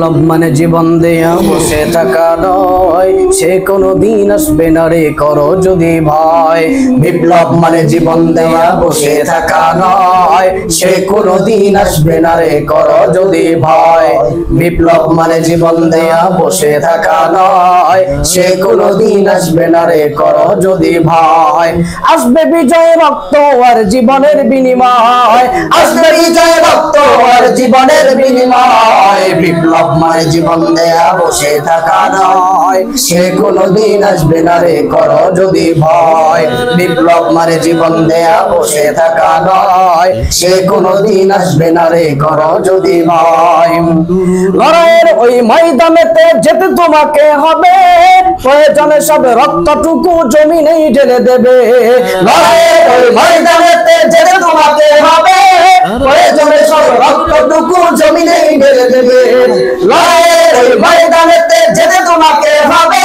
বিপ্লব মানে জীবন দেয়া বসে থাকা নয়, সে কোনো দিন আসবে না রে করো যদি ভয়। বিপ্লব মানে জীবন দেয়া বসে থাকা নয়, সে কোনো দিন আসবে না রে করো যদি ভয়। বিপ্লব মানে জীবন দেয়া বসে থাকা নয়, সে কোনো দিন আসবে না রে করো যদি ভয়। আসবে বিজয় রক্ত আর জীবনের বিনিময়, আসবে বিজয় রক্ত আর জীবনের বিনিময়। বিপ্লব মানে জীবন দেয়া বসে থাকা নয়, সে কোনো দিন আসবে না রে করো যদি ভয়। বিপ্লব মানে জীবন দেয়া বসে থাকা নয়, সে কোনো দিন আসবে না রে করো যদি ভয়। লড়াইয়ের ওই ময়দানেতে যেতে তোমাকে হবে, প্রয়োজনে সব রক্তটুকু জমিনেই ঢেলে দেবে। লড়াইয়ের ওই ময়দানেতে যেতে তোমাকে হবে, প্রয়োজনে সব রক্তটুকু জমিনেই ঢেলে দেবে। লড়াইয়ের ওই ময়দানেতে যেতে তোমাকে হবে,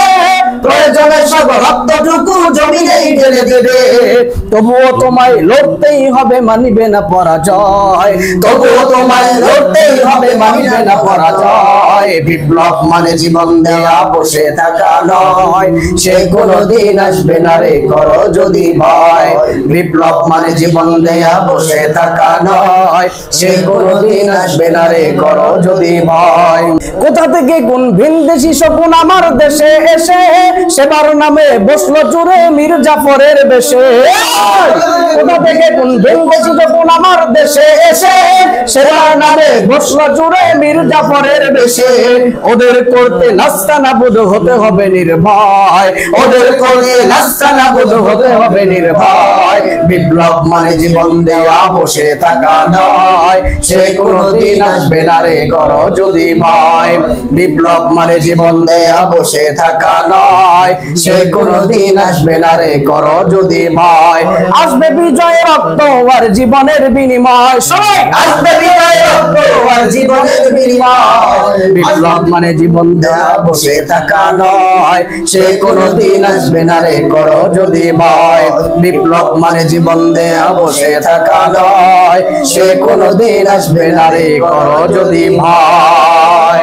প্রয়োজনে সব রক্তটুকু জমিনেই ঢেলে দেবে। তবুও তোমায় লড়তেই হবে, মানিবে না পরাজয়। তবুও তোমায় লড়তেই হবে, মানিবে না পরাজয়। বিপ্লব মানে জীবন দেয়া বসে থাকা নয়, সে কোনোদিন আসবে না রে করো যদি ভয়। বিপ্লব মানে জীবন দেয়া বসে থাকা নয়, সে কোনোদিন আসবে না রে করো যদি ভয়। কোথা থেকে কোন ভিনদেশি শকুন আমার দেশে এসে, সেবার নামে বসলো জুড়ে মীর জাফরের বেশে। কোথা থেকে কোন ভিনদেশি শকুন আমার দেশে এসে, সেবার নামে বসলো জুড়ে মীর জাফরের বেশে। ওদের করতে নাস্তানাবুদ হতে হবে নির্ভয়, ওদের করতে নাস্তানাবুদ হতে হবে নির্ভয়। বিপ্লব মানে জীবন দেওয়া বসে থাকা নয়, সে কোনোদিন আসবে না রে করো যদি ভয়। বিপ্লব মানে জীবন দেয়া বসে থাকা নয়, সে কোনোদিন আসবে না রে করো যদি ভয়। আসবে বিজয় রক্ত আর জীবনের বিনিময়, সবাই আসবে বিজয় রক্ত আর জীবনের বিনিময়। বিপ্লব মানে জীবন দেয়া বসে থাকা নয়, সে কোনোদিন আসবে না রে করো যদি ভয়। বিপ্লব মানে জীবন দেয়া বসে থাকা নয়, সে কোনোদিন আসবে না রে করো যদি ভয়।